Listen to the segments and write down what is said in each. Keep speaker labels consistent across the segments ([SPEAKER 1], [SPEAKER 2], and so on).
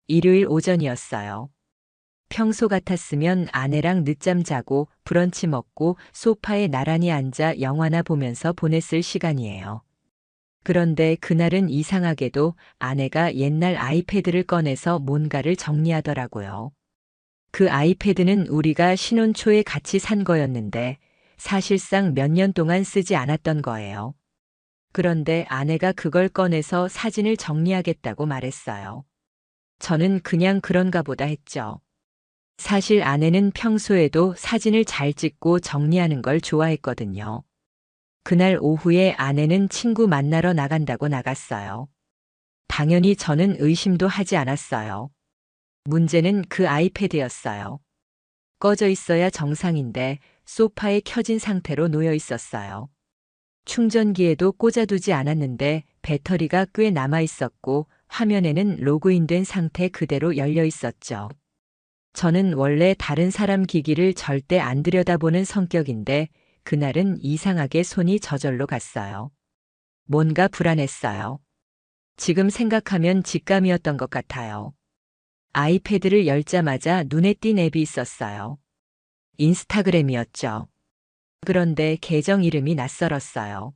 [SPEAKER 1] 일요일 오전이었어요. 평소 같았으면 아내랑 늦잠 자고 브런치 먹고 소파에 나란히 앉아 영화나 보면서 보냈을 시간이에요. 그런데 그날은 이상하게도 아내가 옛날 아이패드를 꺼내서 뭔가를 정리하더라고요. 그 아이패드는 우리가 신혼 초에 같이 산 거였는데 사실상 몇 년 동안 쓰지 않았던 거예요. 그런데 아내가 그걸 꺼내서 사진을 정리하겠다고 말했어요. 저는 그냥 그런가 보다 했죠. 사실 아내는 평소에도 사진을 잘 찍고 정리하는 걸 좋아했거든요. 그날 오후에 아내는 친구 만나러 나간다고 나갔어요. 당연히 저는 의심도 하지 않았어요. 문제는 그 아이패드였어요. 꺼져 있어야 정상인데 소파에 켜진 상태로 놓여 있었어요. 충전기에도 꽂아두지 않았는데 배터리가 꽤 남아 있었고 화면에는 로그인된 상태 그대로 열려 있었죠. 저는 원래 다른 사람 기기를 절대 안 들여다보는 성격인데 그날은 이상하게 손이 저절로 갔어요. 뭔가 불안했어요. 지금 생각하면 직감이었던 것 같아요. 아이패드를 열자마자 눈에 띈 앱이 있었어요. 인스타그램이었죠. 그런데 계정 이름이 낯설었어요.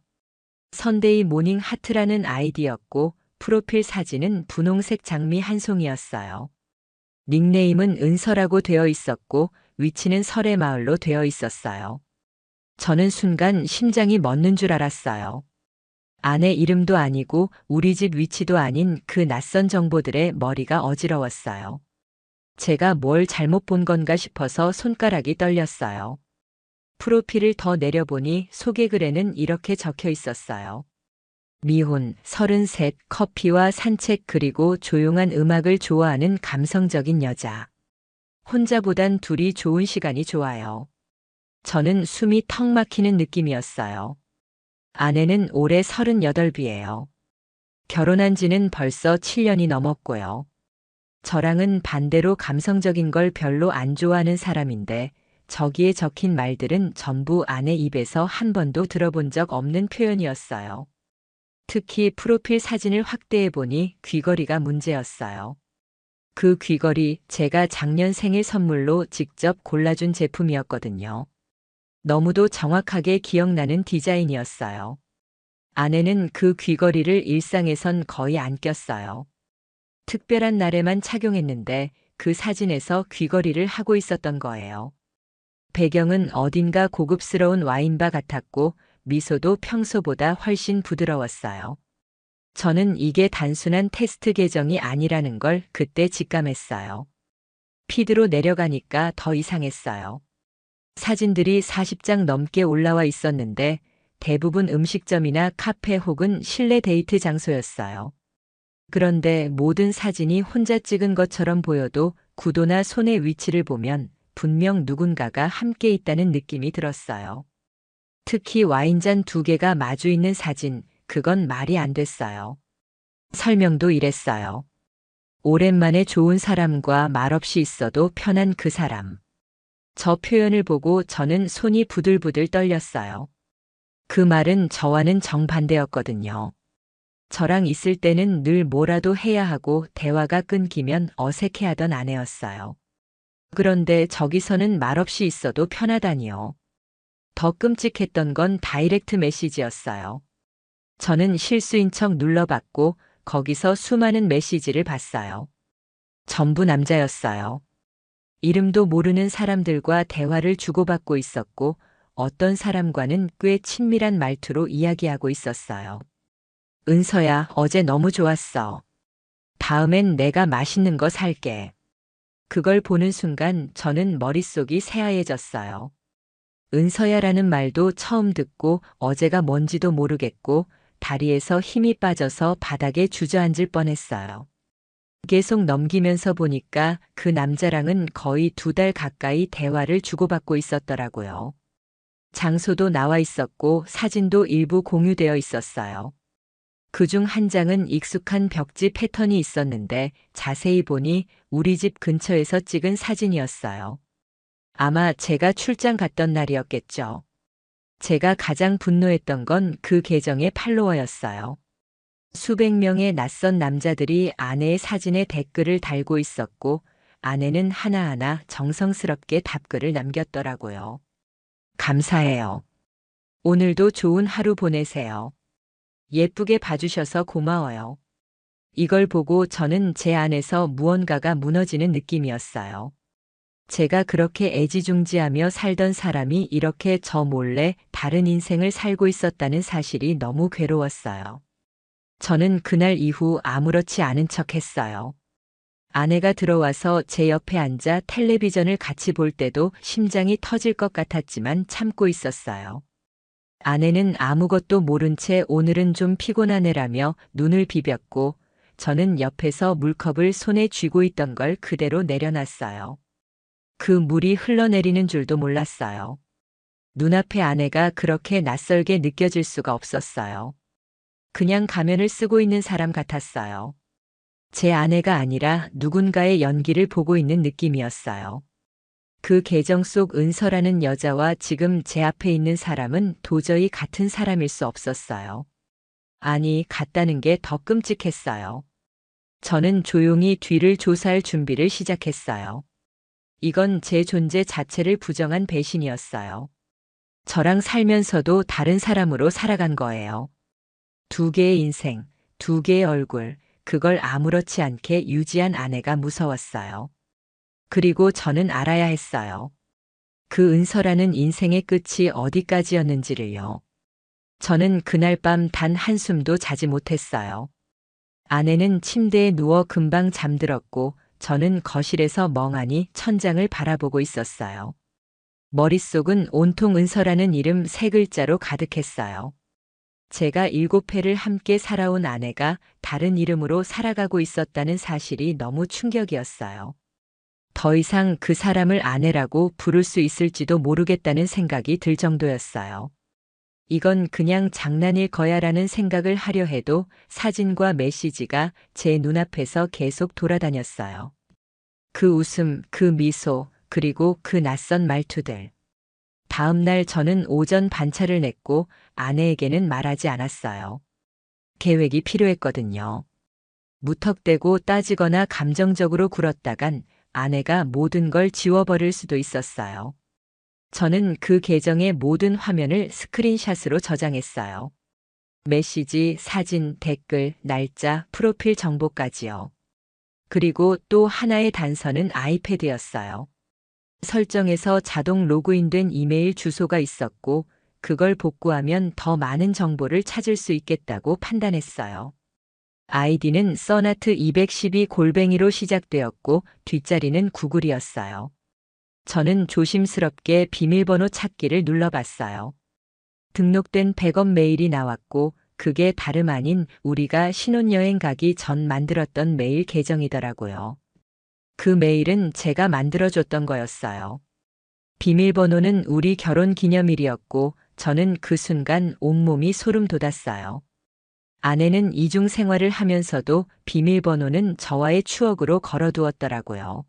[SPEAKER 1] 선데이 모닝 하트라는 아이디였고 프로필 사진은 분홍색 장미 한 송이였어요. 닉네임은 은서라고 되어 있었고 위치는 설해마을로 되어 있었어요. 저는 순간 심장이 멎는 줄 알았어요. 아내 이름도 아니고 우리 집 위치도 아닌 그 낯선 정보들에 머리가 어지러웠어요. 제가 뭘 잘못 본 건가 싶어서 손가락이 떨렸어요. 프로필을 더 내려보니 소개글에는 이렇게 적혀 있었어요. 미혼, 33, 커피와 산책 그리고 조용한 음악을 좋아하는 감성적인 여자. 혼자보단 둘이 좋은 시간이 좋아요. 저는 숨이 턱 막히는 느낌이었어요. 아내는 올해 38이에요. 결혼한 지는 벌써 7년이 넘었고요. 저랑은 반대로 감성적인 걸 별로 안 좋아하는 사람인데 저기에 적힌 말들은 전부 아내 입에서 한 번도 들어본 적 없는 표현이었어요. 특히 프로필 사진을 확대해 보니 귀걸이가 문제였어요. 그 귀걸이 제가 작년 생일 선물로 직접 골라준 제품이었거든요. 너무도 정확하게 기억나는 디자인이었어요. 아내는 그 귀걸이를 일상에선 거의 안 꼈어요. 특별한 날에만 착용했는데 그 사진에서 귀걸이를 하고 있었던 거예요. 배경은 어딘가 고급스러운 와인바 같았고 미소도 평소보다 훨씬 부드러웠어요. 저는 이게 단순한 테스트 계정이 아니라는 걸 그때 직감했어요. 피드로 내려가니까 더 이상했어요. 사진들이 40장 넘게 올라와 있었는데 대부분 음식점이나 카페 혹은 실내 데이트 장소였어요. 그런데 모든 사진이 혼자 찍은 것처럼 보여도 구도나 손의 위치를 보면 분명 누군가가 함께 있다는 느낌이 들었어요. 특히 와인잔 두 개가 마주 있는 사진, 그건 말이 안 됐어요. 설명도 이랬어요. 오랜만에 좋은 사람과 말없이 있어도 편한 그 사람. 저 표현을 보고 저는 손이 부들부들 떨렸어요. 그 말은 저와는 정반대였거든요. 저랑 있을 때는 늘 뭐라도 해야 하고 대화가 끊기면 어색해하던 아내였어요. 그런데 저기서는 말없이 있어도 편하다니요. 더 끔찍했던 건 다이렉트 메시지였어요. 저는 실수인 척 눌러봤고 거기서 수많은 메시지를 봤어요. 전부 남자였어요. 이름도 모르는 사람들과 대화를 주고받고 있었고 어떤 사람과는 꽤 친밀한 말투로 이야기하고 있었어요. 은서야, 어제 너무 좋았어. 다음엔 내가 맛있는 거 살게. 그걸 보는 순간 저는 머릿속이 새하얘졌어요. 은서야라는 말도 처음 듣고 어제가 뭔지도 모르겠고 다리에서 힘이 빠져서 바닥에 주저앉을 뻔했어요. 계속 넘기면서 보니까 그 남자랑은 거의 2달 가까이 대화를 주고받고 있었더라고요. 장소도 나와 있었고 사진도 일부 공유되어 있었어요. 그중 한 장은 익숙한 벽지 패턴이 있었는데 자세히 보니 우리 집 근처에서 찍은 사진이었어요. 아마 제가 출장 갔던 날이었겠죠. 제가 가장 분노했던 건 그 계정의 팔로워였어요. 수백 명의 낯선 남자들이 아내의 사진에 댓글을 달고 있었고 아내는 하나하나 정성스럽게 답글을 남겼더라고요. 감사해요. 오늘도 좋은 하루 보내세요. 예쁘게 봐주셔서 고마워요. 이걸 보고 저는 제 안에서 무언가가 무너지는 느낌이었어요. 제가 그렇게 애지중지하며 살던 사람이 이렇게 저 몰래 다른 인생을 살고 있었다는 사실이 너무 괴로웠어요. 저는 그날 이후 아무렇지 않은 척 했어요. 아내가 들어와서 제 옆에 앉아 텔레비전을 같이 볼 때도 심장이 터질 것 같았지만 참고 있었어요. 아내는 아무것도 모른 채 오늘은 좀 피곤하네라며 눈을 비볐고 저는 옆에서 물컵을 손에 쥐고 있던 걸 그대로 내려놨어요. 그 물이 흘러내리는 줄도 몰랐어요. 눈앞에 아내가 그렇게 낯설게 느껴질 수가 없었어요. 그냥 가면을 쓰고 있는 사람 같았어요. 제 아내가 아니라 누군가의 연기를 보고 있는 느낌이었어요. 그 계정 속 은서라는 여자와 지금 제 앞에 있는 사람은 도저히 같은 사람일 수 없었어요. 아니, 같다는 게 더 끔찍했어요. 저는 조용히 뒤를 조사할 준비를 시작했어요. 이건 제 존재 자체를 부정한 배신이었어요. 저랑 살면서도 다른 사람으로 살아간 거예요. 두 개의 인생, 두 개의 얼굴, 그걸 아무렇지 않게 유지한 아내가 무서웠어요. 그리고 저는 알아야 했어요. 그 은서라는 인생의 끝이 어디까지였는지를요. 저는 그날 밤 단 한숨도 자지 못했어요. 아내는 침대에 누워 금방 잠들었고 저는 거실에서 멍하니 천장을 바라보고 있었어요. 머릿속은 온통 은서라는 이름 세 글자로 가득했어요. 제가 7회를 함께 살아온 아내가 다른 이름으로 살아가고 있었다는 사실이 너무 충격이었어요. 더 이상 그 사람을 아내라고 부를 수 있을지도 모르겠다는 생각이 들 정도였어요. 이건 그냥 장난일 거야라는 생각을 하려 해도 사진과 메시지가 제 눈앞에서 계속 돌아다녔어요. 그 웃음, 그 미소, 그리고 그 낯선 말투들. 다음 날 저는 오전 반차를 냈고 아내에게는 말하지 않았어요. 계획이 필요했거든요. 무턱대고 따지거나 감정적으로 굴었다간 아내가 모든 걸 지워버릴 수도 있었어요. 저는 그 계정의 모든 화면을 스크린샷으로 저장했어요. 메시지, 사진, 댓글, 날짜, 프로필 정보까지요. 그리고 또 하나의 단서는 아이패드였어요. 설정에서 자동 로그인된 이메일 주소가 있었고 그걸 복구하면 더 많은 정보를 찾을 수 있겠다고 판단했어요. 아이디는 써나트212골뱅이로 시작되었고 뒷자리는 구글이었어요. 저는 조심스럽게 비밀번호 찾기를 눌러봤어요. 등록된 백업 메일이 나왔고 그게 다름 아닌 우리가 신혼여행 가기 전 만들었던 메일 계정이더라고요. 그 메일은 제가 만들어줬던 거였어요. 비밀번호는 우리 결혼 기념일이었고 저는 그 순간 온몸이 소름 돋았어요. 아내는 이중 생활을 하면서도 비밀번호는 저와의 추억으로 걸어두었더라고요.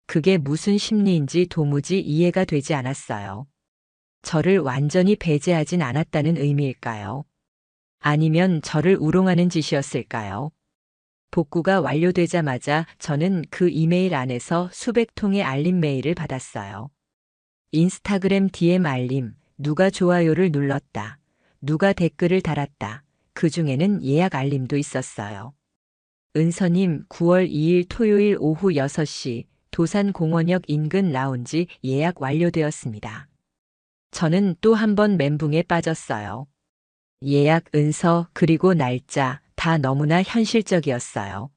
[SPEAKER 1] 그게 무슨 심리인지 도무지 이해가 되지 않았어요. 저를 완전히 배제하진 않았다는 의미일까요? 아니면 저를 우롱하는 짓이었을까요? 복구가 완료되자마자 저는 그 이메일 안에서 수백 통의 알림 메일을 받았어요. 인스타그램 DM 알림, 누가 좋아요를 눌렀다. 누가 댓글을 달았다. 그 중에는 예약 알림도 있었어요. 은서님 9월 2일 토요일 오후 6시 도산공원역 인근 라운지 예약 완료되었습니다. 저는 또 한 번 멘붕에 빠졌어요. 예약, 은서, 그리고 날짜 다 너무나 현실적이었어요.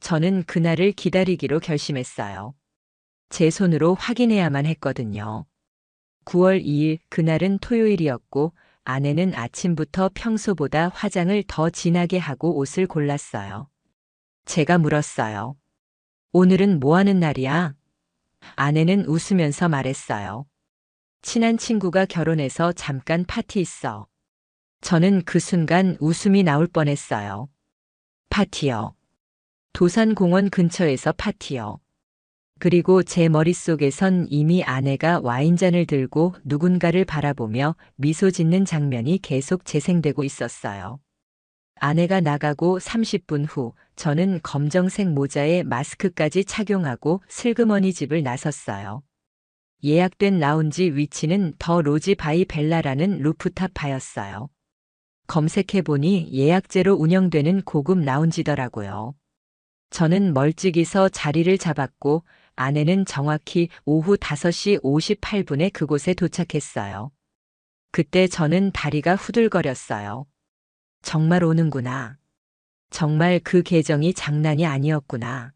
[SPEAKER 1] 저는 그날을 기다리기로 결심했어요. 제 손으로 확인해야만 했거든요. 9월 2일 그날은 토요일이었고 아내는 아침부터 평소보다 화장을 더 진하게 하고 옷을 골랐어요. 제가 물었어요. 오늘은 뭐 하는 날이야? 아내는 웃으면서 말했어요. 친한 친구가 결혼해서 잠깐 파티 있어. 저는 그 순간 웃음이 나올 뻔했어요. 파티요. 도산공원 근처에서 파티요. 그리고 제 머릿속에선 이미 아내가 와인잔을 들고 누군가를 바라보며 미소 짓는 장면이 계속 재생되고 있었어요. 아내가 나가고 30분 후 저는 검정색 모자에 마스크까지 착용하고 슬그머니 집을 나섰어요. 예약된 라운지 위치는 더 로지 바이 벨라라는 루프탑 바였어요. 검색해보니 예약제로 운영되는 고급 라운지더라고요. 저는 멀찍이서 자리를 잡았고 아내는 정확히 오후 5시 58분에 그곳에 도착했어요. 그때 저는 다리가 후들거렸어요. 정말 오는구나. 정말 그 계정이 장난이 아니었구나.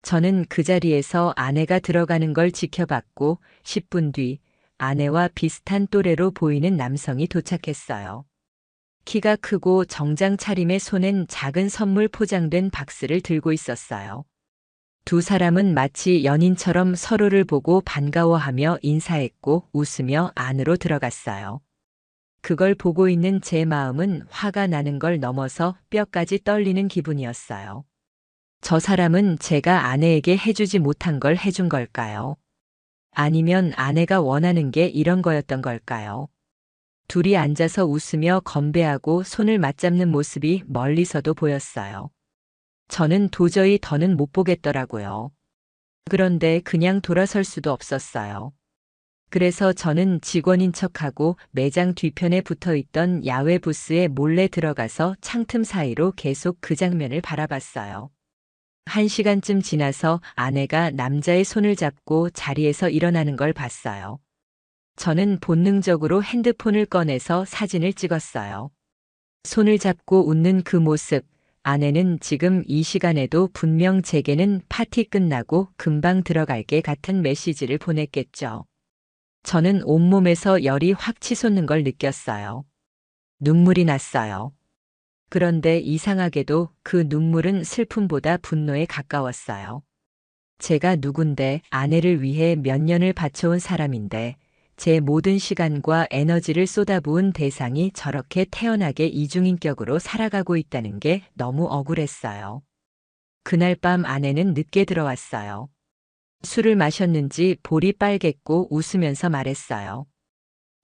[SPEAKER 1] 저는 그 자리에서 아내가 들어가는 걸 지켜봤고 10분 뒤 아내와 비슷한 또래로 보이는 남성이 도착했어요. 키가 크고 정장 차림의 손엔 작은 선물 포장된 박스를 들고 있었어요. 두 사람은 마치 연인처럼 서로를 보고 반가워하며 인사했고 웃으며 안으로 들어갔어요. 그걸 보고 있는 제 마음은 화가 나는 걸 넘어서 뼈까지 떨리는 기분이었어요. 저 사람은 제가 아내에게 해주지 못한 걸 해준 걸까요? 아니면 아내가 원하는 게 이런 거였던 걸까요? 둘이 앉아서 웃으며 건배하고 손을 맞잡는 모습이 멀리서도 보였어요. 저는 도저히 더는 못 보겠더라고요. 그런데 그냥 돌아설 수도 없었어요. 그래서 저는 직원인 척하고 매장 뒤편에 붙어 있던 야외 부스에 몰래 들어가서 창틈 사이로 계속 그 장면을 바라봤어요. 1시간쯤 지나서 아내가 남자의 손을 잡고 자리에서 일어나는 걸 봤어요. 저는 본능적으로 핸드폰을 꺼내서 사진을 찍었어요. 손을 잡고 웃는 그 모습, 아내는 지금 이 시간에도 분명 제게는 파티 끝나고 금방 들어갈게 같은 메시지를 보냈겠죠. 저는 온몸에서 열이 확 치솟는 걸 느꼈어요. 눈물이 났어요. 그런데 이상하게도 그 눈물은 슬픔보다 분노에 가까웠어요. 제가 누군데 아내를 위해 몇 년을 바쳐온 사람인데 제 모든 시간과 에너지를 쏟아부은 대상이 저렇게 태연하게 이중인격으로 살아가고 있다는 게 너무 억울했어요. 그날 밤 아내는 늦게 들어왔어요. 술을 마셨는지 볼이 빨갰고 웃으면서 말했어요.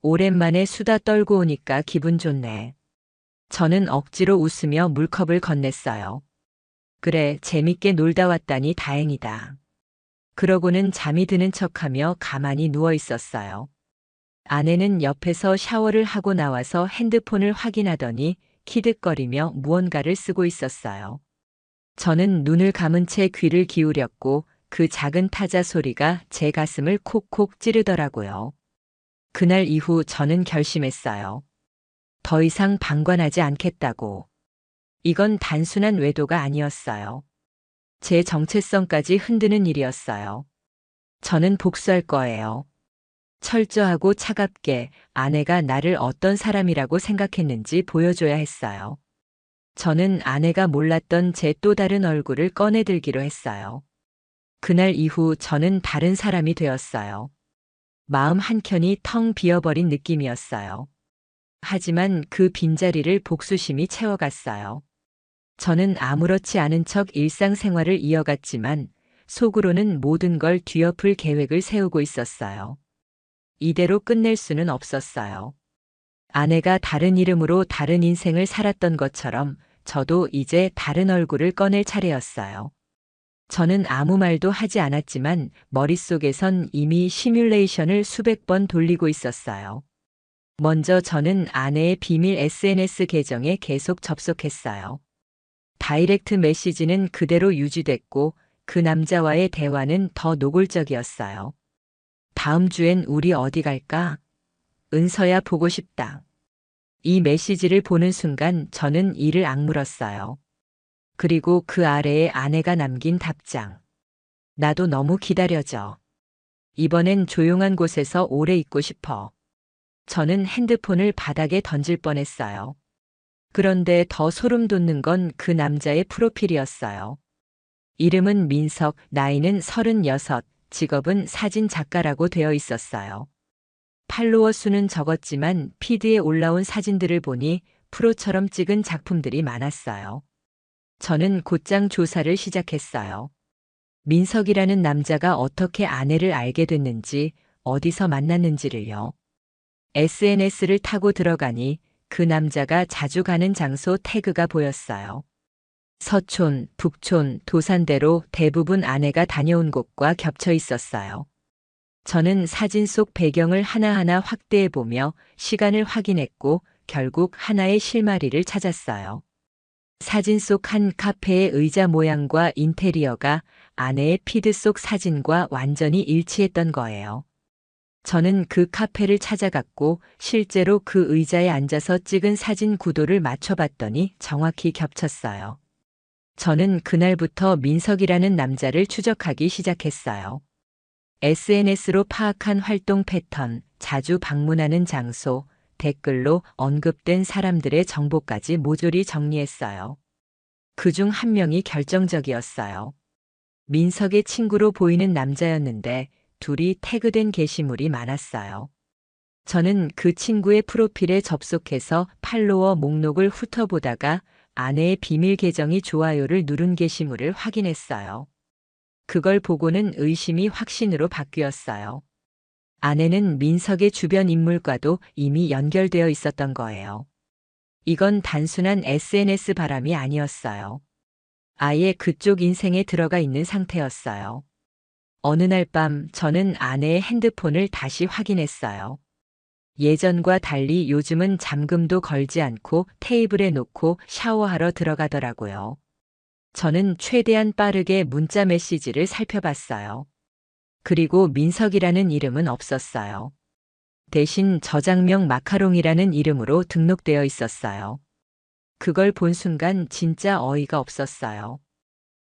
[SPEAKER 1] 오랜만에 수다 떨고 오니까 기분 좋네. 저는 억지로 웃으며 물컵을 건넸어요. 그래, 재밌게 놀다 왔다니 다행이다. 그러고는 잠이 드는 척하며 가만히 누워 있었어요. 아내는 옆에서 샤워를 하고 나와서 핸드폰을 확인하더니 키득거리며 무언가를 쓰고 있었어요. 저는 눈을 감은 채 귀를 기울였고 그 작은 타자 소리가 제 가슴을 콕콕 찌르더라고요. 그날 이후 저는 결심했어요. 더 이상 방관하지 않겠다고. 이건 단순한 외도가 아니었어요. 제 정체성까지 흔드는 일이었어요. 저는 복수할 거예요. 철저하고 차갑게 아내가 나를 어떤 사람이라고 생각했는지 보여줘야 했어요. 저는 아내가 몰랐던 제 또 다른 얼굴을 꺼내들기로 했어요. 그날 이후 저는 다른 사람이 되었어요. 마음 한켠이 텅 비어버린 느낌이었어요. 하지만 그 빈자리를 복수심이 채워갔어요. 저는 아무렇지 않은 척 일상생활을 이어갔지만 속으로는 모든 걸 뒤엎을 계획을 세우고 있었어요. 이대로 끝낼 수는 없었어요. 아내가 다른 이름으로 다른 인생을 살았던 것처럼 저도 이제 다른 얼굴을 꺼낼 차례였어요. 저는 아무 말도 하지 않았지만 머릿속에선 이미 시뮬레이션을 수백 번 돌리고 있었어요. 먼저 저는 아내의 비밀 SNS 계정에 계속 접속했어요. 다이렉트 메시지는 그대로 유지됐고 그 남자와의 대화는 더 노골적이었어요. 다음 주엔 우리 어디 갈까? 은서야 보고 싶다. 이 메시지를 보는 순간 저는 이를 악물었어요. 그리고 그 아래에 아내가 남긴 답장. 나도 너무 기다려져. 이번엔 조용한 곳에서 오래 있고 싶어. 저는 핸드폰을 바닥에 던질 뻔했어요. 그런데 더 소름 돋는 건 그 남자의 프로필이었어요. 이름은 민석, 나이는 36, 직업은 사진 작가라고 되어 있었어요. 팔로워 수는 적었지만 피드에 올라온 사진들을 보니 프로처럼 찍은 작품들이 많았어요. 저는 곧장 조사를 시작했어요. 민석이라는 남자가 어떻게 아내를 알게 됐는지, 어디서 만났는지를요. SNS를 타고 들어가니 그 남자가 자주 가는 장소 태그가 보였어요. 서촌, 북촌, 도산대로 대부분 아내가 다녀온 곳과 겹쳐 있었어요. 저는 사진 속 배경을 하나하나 확대해 보며 시간을 확인했고 결국 하나의 실마리를 찾았어요. 사진 속 한 카페의 의자 모양과 인테리어가 아내의 피드 속 사진과 완전히 일치했던 거예요. 저는 그 카페를 찾아갔고 실제로 그 의자에 앉아서 찍은 사진 구도를 맞춰봤더니 정확히 겹쳤어요. 저는 그날부터 민석이라는 남자를 추적하기 시작했어요. SNS로 파악한 활동 패턴, 자주 방문하는 장소, 댓글로 언급된 사람들의 정보까지 모조리 정리했어요. 그중 한 명이 결정적이었어요. 민석의 친구로 보이는 남자였는데 둘이 태그된 게시물이 많았어요. 저는 그 친구의 프로필에 접속해서 팔로워 목록을 훑어보다가 아내의 비밀 계정이 좋아요를 누른 게시물을 확인했어요. 그걸 보고는 의심이 확신으로 바뀌었어요. 아내는 민석의 주변 인물과도 이미 연결되어 있었던 거예요. 이건 단순한 SNS 바람이 아니었어요. 아예 그쪽 인생에 들어가 있는 상태였어요. 어느 날 밤 저는 아내의 핸드폰을 다시 확인했어요. 예전과 달리 요즘은 잠금도 걸지 않고 테이블에 놓고 샤워하러 들어가더라고요. 저는 최대한 빠르게 문자 메시지를 살펴봤어요. 그리고 민석이라는 이름은 없었어요. 대신 저장명 마카롱이라는 이름으로 등록되어 있었어요. 그걸 본 순간 진짜 어이가 없었어요.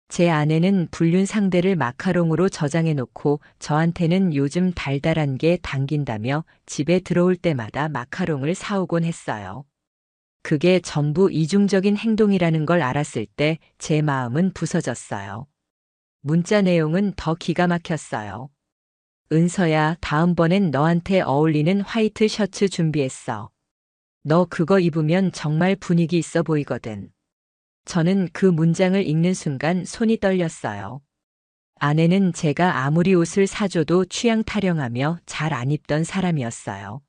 [SPEAKER 1] 제 아내는 불륜 상대를 마카롱으로 저장해 놓고 저한테는 요즘 달달한 게 당긴다며 집에 들어올 때마다 마카롱을 사오곤 했어요. 그게 전부 이중적인 행동이라는 걸 알았을 때 제 마음은 부서졌어요. 문자 내용은 더 기가 막혔어요. 은서야, 다음번엔 너한테 어울리는 화이트 셔츠 준비했어. 너 그거 입으면 정말 분위기 있어 보이거든. 저는 그 문장을 읽는 순간 손이 떨렸어요. 아내는 제가 아무리 옷을 사줘도 취향 타령하며 잘 안 입던 사람이었어요.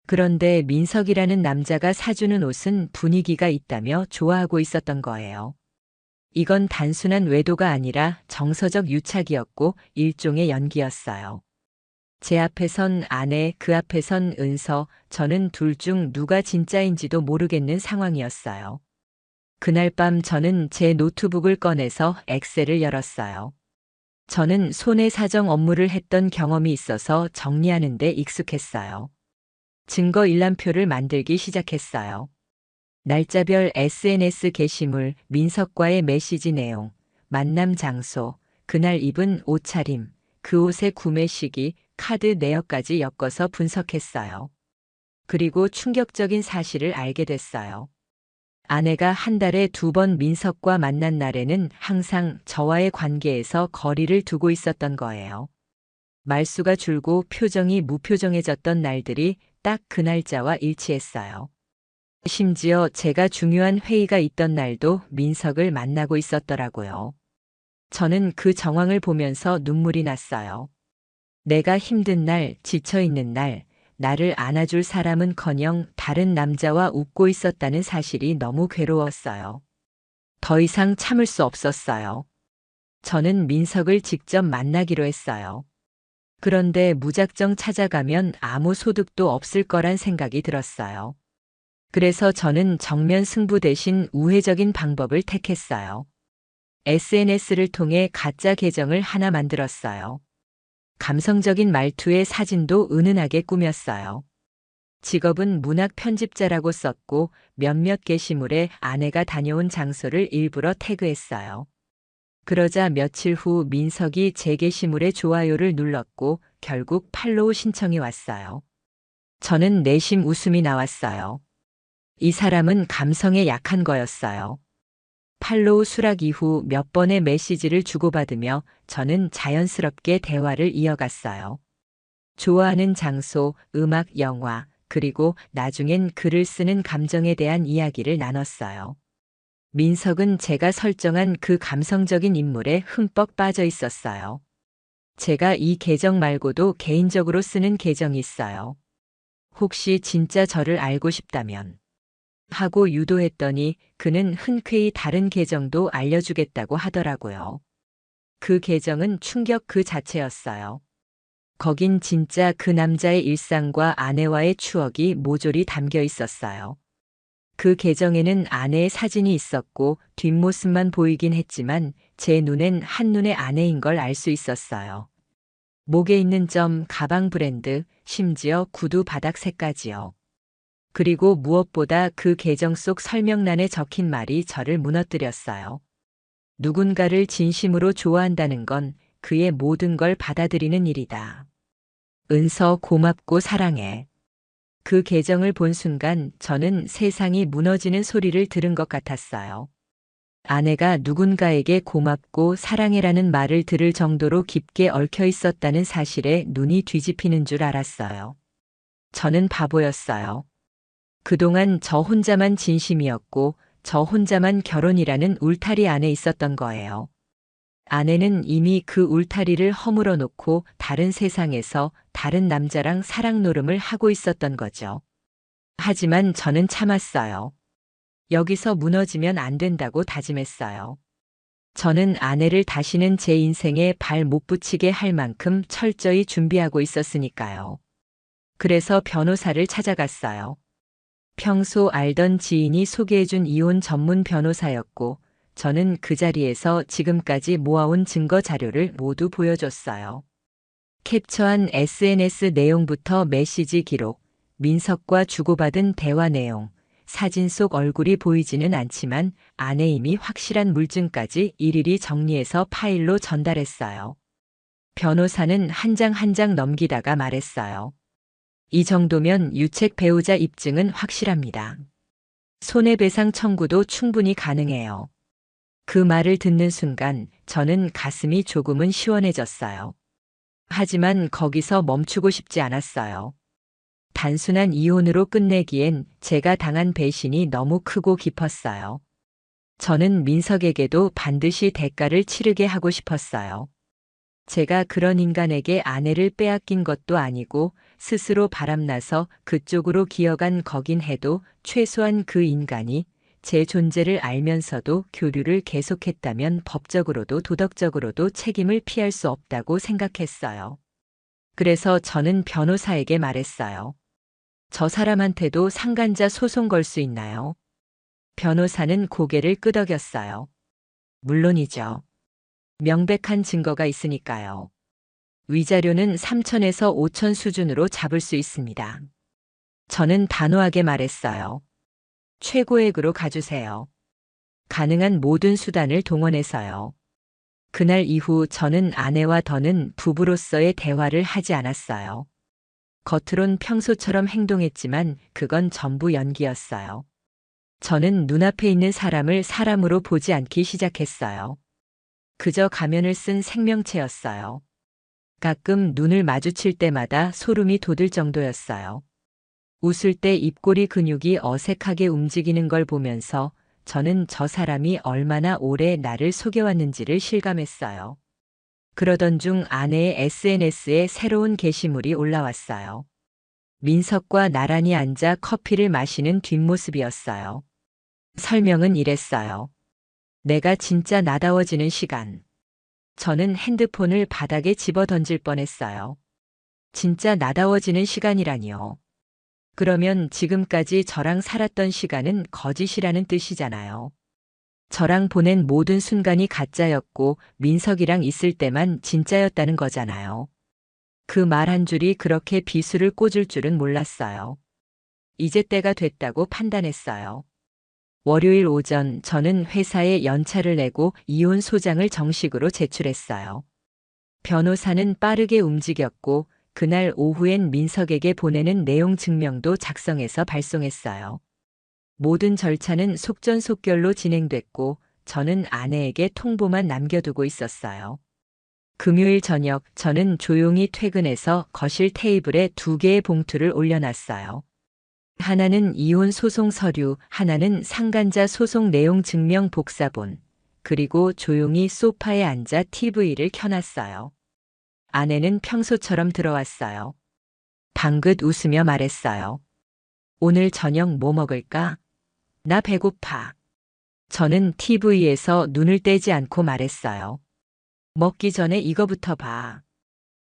[SPEAKER 1] 그런데 민석이라는 남자가 사주는 옷은 분위기가 있다며 좋아하고 있었던 거예요. 이건 단순한 외도가 아니라 정서적 유착이었고 일종의 연기였어요. 제 앞에선 아내, 그 앞에선 은서, 저는 둘 중 누가 진짜인지도 모르겠는 상황이었어요. 그날 밤 저는 제 노트북을 꺼내서 엑셀을 열었어요. 저는 손해사정 업무를 했던 경험이 있어서 정리하는 데 익숙했어요. 증거 일람표를 만들기 시작했어요. 날짜별 SNS 게시물, 민석과의 메시지 내용, 만남 장소, 그날 입은 옷차림, 그 옷의 구매 시기, 카드 내역까지 엮어서 분석했어요. 그리고 충격적인 사실을 알게 됐어요. 아내가 한 달에 2번 민석과 만난 날에는 항상 저와의 관계에서 거리를 두고 있었던 거예요. 말수가 줄고 표정이 무표정해졌던 날들이 딱 그 날짜와 일치했어요. 심지어 제가 중요한 회의가 있던 날도 민석을 만나고 있었더라고요. 저는 그 정황을 보면서 눈물이 났어요. 내가 힘든 날, 지쳐있는 날, 나를 안아줄 사람은커녕 다른 남자와 웃고 있었다는 사실이 너무 괴로웠어요. 더 이상 참을 수 없었어요. 저는 민석을 직접 만나기로 했어요. 그런데 무작정 찾아가면 아무 소득도 없을 거란 생각이 들었어요. 그래서 저는 정면 승부 대신 우회적인 방법을 택했어요. SNS를 통해 가짜 계정을 하나 만들었어요. 감성적인 말투의 사진도 은은하게 꾸몄어요. 직업은 문학 편집자라고 썼고 몇몇 게시물에 아내가 다녀온 장소를 일부러 태그했어요. 그러자 며칠 후 민석이 제 게시물에 좋아요를 눌렀고 결국 팔로우 신청이 왔어요. 저는 내심 웃음이 나왔어요. 이 사람은 감성에 약한 거였어요. 팔로우 수락 이후 몇 번의 메시지를 주고받으며 저는 자연스럽게 대화를 이어갔어요. 좋아하는 장소, 음악, 영화, 그리고 나중엔 글을 쓰는 감정에 대한 이야기를 나눴어요. 민석은 제가 설정한 그 감성적인 인물에 흠뻑 빠져 있었어요. 제가 이 계정 말고도 개인적으로 쓰는 계정이 있어요. 혹시 진짜 저를 알고 싶다면 하고 유도했더니 그는 흔쾌히 다른 계정도 알려주겠다고 하더라고요. 그 계정은 충격 그 자체였어요. 거긴 진짜 그 남자의 일상과 아내와의 추억이 모조리 담겨 있었어요. 그 계정에는 아내의 사진이 있었고 뒷모습만 보이긴 했지만 제 눈엔 한눈에 아내인 걸 알 수 있었어요. 목에 있는 점, 가방 브랜드, 심지어 구두 바닥색까지요. 그리고 무엇보다 그 계정 속 설명란에 적힌 말이 저를 무너뜨렸어요. 누군가를 진심으로 좋아한다는 건 그의 모든 걸 받아들이는 일이다. 은서 고맙고 사랑해. 그 계정을 본 순간 저는 세상이 무너지는 소리를 들은 것 같았어요. 아내가 누군가에게 고맙고 사랑해라는 말을 들을 정도로 깊게 얽혀 있었다는 사실에 눈이 뒤집히는 줄 알았어요. 저는 바보였어요. 그동안 저 혼자만 진심이었고 저 혼자만 결혼이라는 울타리 안에 있었던 거예요. 아내는 이미 그 울타리를 허물어 놓고 다른 세상에서 다른 남자랑 사랑 노름을 하고 있었던 거죠. 하지만 저는 참았어요. 여기서 무너지면 안 된다고 다짐했어요. 저는 아내를 다시는 제 인생에 발 못 붙이게 할 만큼 철저히 준비하고 있었으니까요. 그래서 변호사를 찾아갔어요. 평소 알던 지인이 소개해준 이혼 전문 변호사였고, 저는 그 자리에서 지금까지 모아온 증거 자료를 모두 보여줬어요. 캡처한 SNS 내용부터 메시지 기록, 민석과 주고받은 대화 내용, 사진 속 얼굴이 보이지는 않지만 아내임이 확실한 물증까지 일일이 정리해서 파일로 전달했어요. 변호사는 한 장 한 장 넘기다가 말했어요. 이 정도면 유책 배우자 입증은 확실합니다. 손해배상 청구도 충분히 가능해요. 그 말을 듣는 순간 저는 가슴이 조금은 시원해졌어요. 하지만 거기서 멈추고 싶지 않았어요. 단순한 이혼으로 끝내기엔 제가 당한 배신이 너무 크고 깊었어요. 저는 민석에게도 반드시 대가를 치르게 하고 싶었어요. 제가 그런 인간에게 아내를 빼앗긴 것도 아니고 스스로 바람나서 그쪽으로 기어간 거긴 해도 최소한 그 인간이 제 존재를 알면서도 교류를 계속했다면 법적으로도 도덕적으로도 책임을 피할 수 없다고 생각했어요. 그래서 저는 변호사에게 말했어요. 저 사람한테도 상간자 소송 걸 수 있나요? 변호사는 고개를 끄덕였어요. 물론이죠. 명백한 증거가 있으니까요. 위자료는 3천에서 5천 수준으로 잡을 수 있습니다. 저는 단호하게 말했어요. 최고액으로 가주세요. 가능한 모든 수단을 동원해서요. 그날 이후 저는 아내와 더는 부부로서의 대화를 하지 않았어요. 겉으론 평소처럼 행동했지만 그건 전부 연기였어요. 저는 눈앞에 있는 사람을 사람으로 보지 않기 시작했어요. 그저 가면을 쓴 생명체였어요. 가끔 눈을 마주칠 때마다 소름이 돋을 정도였어요. 웃을 때 입꼬리 근육이 어색하게 움직이는 걸 보면서 저는 저 사람이 얼마나 오래 나를 속여왔는지를 실감했어요. 그러던 중 아내의 SNS에 새로운 게시물이 올라왔어요. 민석과 나란히 앉아 커피를 마시는 뒷모습이었어요. 설명은 이랬어요. 내가 진짜 나다워지는 시간. 저는 핸드폰을 바닥에 집어 던질 뻔했어요. 진짜 나다워지는 시간이라니요. 그러면 지금까지 저랑 살았던 시간은 거짓이라는 뜻이잖아요. 저랑 보낸 모든 순간이 가짜였고 민석이랑 있을 때만 진짜였다는 거잖아요. 그 말 한 줄이 그렇게 비수를 꽂을 줄은 몰랐어요. 이제 때가 됐다고 판단했어요. 월요일 오전 저는 회사에 연차를 내고 이혼 소장을 정식으로 제출했어요. 변호사는 빠르게 움직였고 그날 오후엔 민석에게 보내는 내용 증명도 작성해서 발송했어요. 모든 절차는 속전속결로 진행됐고 저는 아내에게 통보만 남겨두고 있었어요. 금요일 저녁 저는 조용히 퇴근해서 거실 테이블에 2개의 봉투를 올려놨어요. 하나는 이혼 소송 서류, 하나는 상간자 소송 내용 증명 복사본, 그리고 조용히 소파에 앉아 TV를 켜놨어요. 아내는 평소처럼 들어왔어요. 방긋 웃으며 말했어요. 오늘 저녁 뭐 먹을까? 나 배고파. 저는 TV에서 눈을 떼지 않고 말했어요. 먹기 전에 이거부터 봐.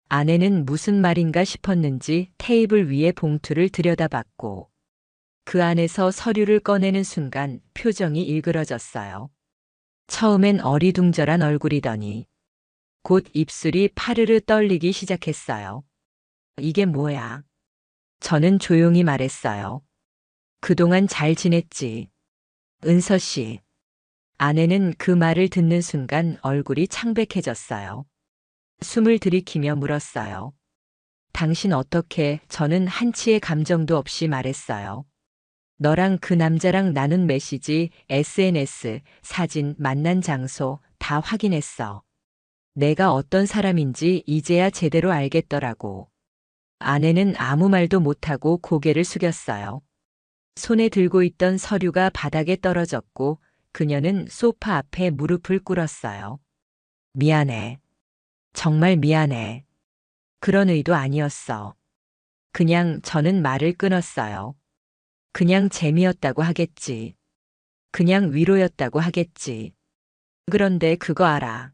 [SPEAKER 1] 아내는 무슨 말인가 싶었는지 테이블 위에 봉투를 들여다봤고 그 안에서 서류를 꺼내는 순간 표정이 일그러졌어요. 처음엔 어리둥절한 얼굴이더니 곧 입술이 파르르 떨리기 시작했어요. 이게 뭐야? 저는 조용히 말했어요. 그동안 잘 지냈지. 은서 씨. 아내는 그 말을 듣는 순간 얼굴이 창백해졌어요. 숨을 들이키며 물었어요. 당신 어떻게? 저는 한치의 감정도 없이 말했어요. 너랑 그 남자랑 나눈 메시지, SNS, 사진, 만난 장소 다 확인했어. 내가 어떤 사람인지 이제야 제대로 알겠더라고. 아내는 아무 말도 못하고 고개를 숙였어요. 손에 들고 있던 서류가 바닥에 떨어졌고 그녀는 소파 앞에 무릎을 꿇었어요. 미안해. 정말 미안해. 그런 의도 아니었어. 그냥 저는 말을 끊었어요. 그냥 재미였다고 하겠지. 그냥 위로였다고 하겠지. 그런데 그거 알아.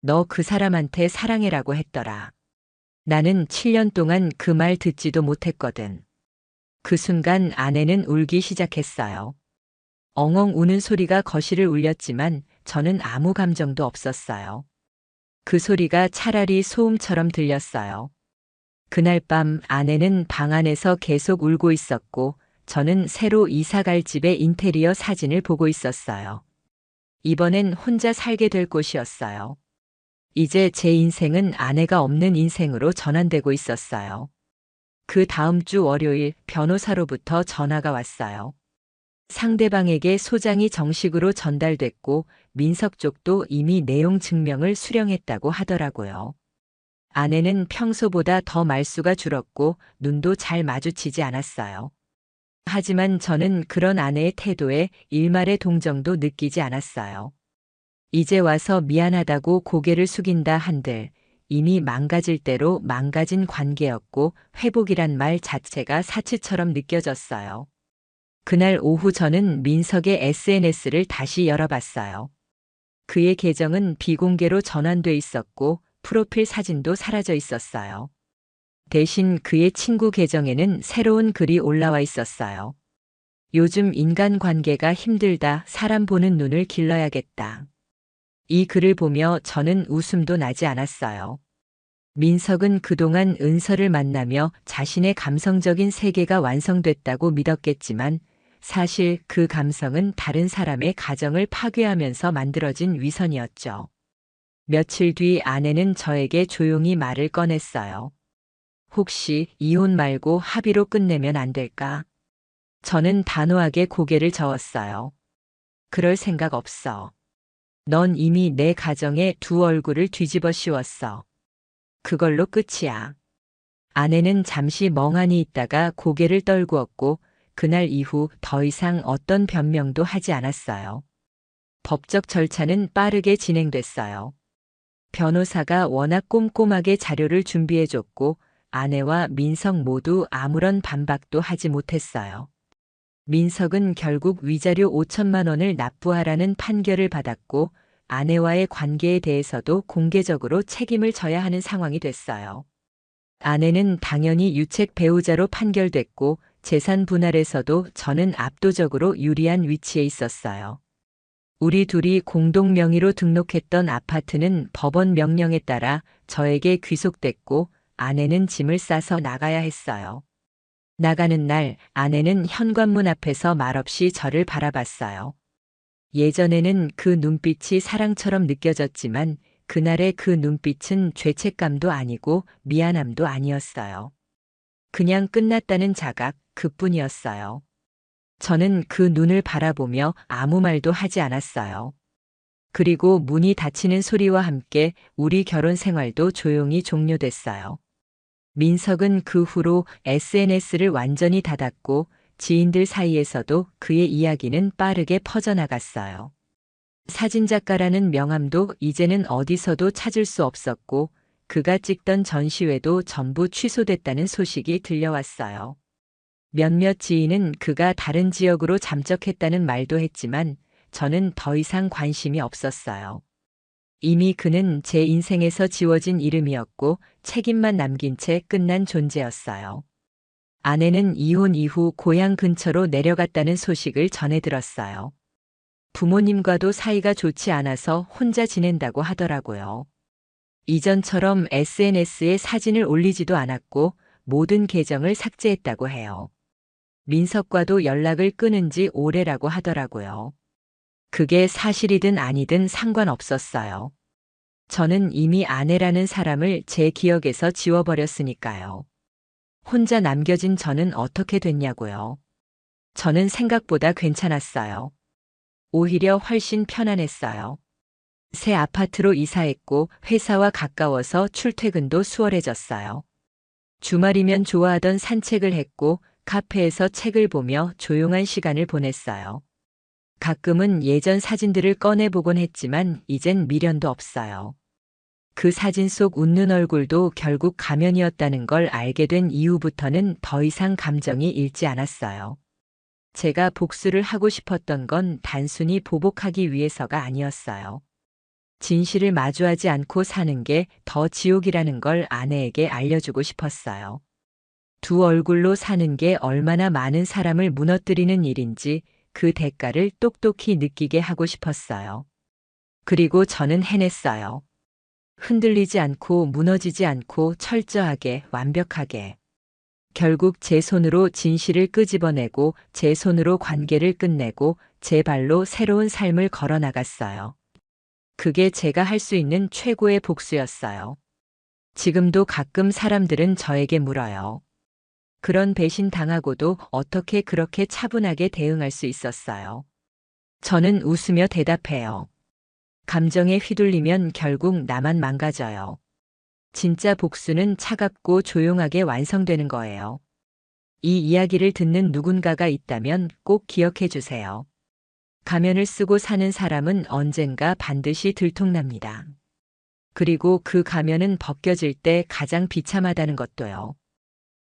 [SPEAKER 1] 너 그 사람한테 사랑해라고 했더라. 나는 7년 동안 그 말 듣지도 못했거든. 그 순간 아내는 울기 시작했어요. 엉엉 우는 소리가 거실을 울렸지만 저는 아무 감정도 없었어요. 그 소리가 차라리 소음처럼 들렸어요. 그날 밤 아내는 방 안에서 계속 울고 있었고 저는 새로 이사 갈 집의 인테리어 사진을 보고 있었어요. 이번엔 혼자 살게 될 곳이었어요. 이제 제 인생은 아내가 없는 인생으로 전환되고 있었어요. 그 다음 주 월요일 변호사로부터 전화가 왔어요. 상대방에게 소장이 정식으로 전달됐고 민석 쪽도 이미 내용 증명을 수령했다고 하더라고요. 아내는 평소보다 더 말수가 줄었고 눈도 잘 마주치지 않았어요. 하지만 저는 그런 아내의 태도에 일말의 동정도 느끼지 않았어요. 이제 와서 미안하다고 고개를 숙인다 한들 이미 망가질 대로 망가진 관계였고 회복이란 말 자체가 사치처럼 느껴졌어요. 그날 오후 저는 민석의 SNS를 다시 열어봤어요. 그의 계정은 비공개로 전환돼 있었고 프로필 사진도 사라져 있었어요. 대신 그의 친구 계정에는 새로운 글이 올라와 있었어요. 요즘 인간관계가 힘들다. 사람 보는 눈을 길러야겠다. 이 글을 보며 저는 웃음도 나지 않았어요. 민석은 그동안 은서를 만나며 자신의 감성적인 세계가 완성됐다고 믿었겠지만 사실 그 감성은 다른 사람의 가정을 파괴하면서 만들어진 위선이었죠. 며칠 뒤 아내는 저에게 조용히 말을 꺼냈어요. 혹시 이혼 말고 합의로 끝내면 안 될까? 저는 단호하게 고개를 저었어요. 그럴 생각 없어. 넌 이미 내 가정에 두 얼굴을 뒤집어 씌웠어. 그걸로 끝이야. 아내는 잠시 멍하니 있다가 고개를 떨구었고 그날 이후 더 이상 어떤 변명도 하지 않았어요. 법적 절차는 빠르게 진행됐어요. 변호사가 워낙 꼼꼼하게 자료를 준비해줬고 아내와 민석 모두 아무런 반박도 하지 못했어요. 민석은 결국 위자료 5천만 원을 납부하라는 판결을 받았고 아내와의 관계에 대해서도 공개적으로 책임을 져야 하는 상황이 됐어요. 아내는 당연히 유책 배우자로 판결됐고 재산 분할에서도 저는 압도적으로 유리한 위치에 있었어요. 우리 둘이 공동 명의로 등록했던 아파트는 법원 명령에 따라 저에게 귀속됐고 아내는 짐을 싸서 나가야 했어요. 나가는 날 아내는 현관문 앞에서 말없이 저를 바라봤어요. 예전에는 그 눈빛이 사랑처럼 느껴졌지만 그날의 그 눈빛은 죄책감도 아니고 미안함도 아니었어요. 그냥 끝났다는 자각 그뿐이었어요. 저는 그 눈을 바라보며 아무 말도 하지 않았어요. 그리고 문이 닫히는 소리와 함께 우리 결혼 생활도 조용히 종료됐어요. 민석은 그 후로 SNS를 완전히 닫았고 지인들 사이에서도 그의 이야기는 빠르게 퍼져나갔어요. 사진작가라는 명함도 이제는 어디서도 찾을 수 없었고 그가 찍던 전시회도 전부 취소됐다는 소식이 들려왔어요. 몇몇 지인은 그가 다른 지역으로 잠적했다는 말도 했지만 저는 더 이상 관심이 없었어요. 이미 그는 제 인생에서 지워진 이름이었고 책임만 남긴 채 끝난 존재였어요. 아내는 이혼 이후 고향 근처로 내려갔다는 소식을 전해 들었어요. 부모님과도 사이가 좋지 않아서 혼자 지낸다고 하더라고요. 이전처럼 SNS에 사진을 올리지도 않았고 모든 계정을 삭제했다고 해요. 민석과도 연락을 끊은 지 오래라고 하더라고요. 그게 사실이든 아니든 상관없었어요. 저는 이미 아내라는 사람을 제 기억에서 지워버렸으니까요. 혼자 남겨진 저는 어떻게 됐냐고요. 저는 생각보다 괜찮았어요. 오히려 훨씬 편안했어요. 새 아파트로 이사했고 회사와 가까워서 출퇴근도 수월해졌어요. 주말이면 좋아하던 산책을 했고 카페에서 책을 보며 조용한 시간을 보냈어요. 가끔은 예전 사진들을 꺼내보곤 했지만 이젠 미련도 없어요. 그 사진 속 웃는 얼굴도 결국 가면이었다는 걸 알게 된 이후부터는 더 이상 감정이 잃지 않았어요. 제가 복수를 하고 싶었던 건 단순히 보복하기 위해서가 아니었어요. 진실을 마주하지 않고 사는 게 더 지옥이라는 걸 아내에게 알려주고 싶었어요. 두 얼굴로 사는 게 얼마나 많은 사람을 무너뜨리는 일인지 그 대가를 똑똑히 느끼게 하고 싶었어요. 그리고 저는 해냈어요. 흔들리지 않고 무너지지 않고 철저하게 완벽하게. 결국 제 손으로 진실을 끄집어내고 제 손으로 관계를 끝내고 제 발로 새로운 삶을 걸어 나갔어요. 그게 제가 할 수 있는 최고의 복수였어요. 지금도 가끔 사람들은 저에게 물어요. 그런 배신 당하고도 어떻게 그렇게 차분하게 대응할 수 있었어요? 저는 웃으며 대답해요. 감정에 휘둘리면 결국 나만 망가져요. 진짜 복수는 차갑고 조용하게 완성되는 거예요. 이 이야기를 듣는 누군가가 있다면 꼭 기억해 주세요. 가면을 쓰고 사는 사람은 언젠가 반드시 들통납니다. 그리고 그 가면은 벗겨질 때 가장 비참하다는 것도요.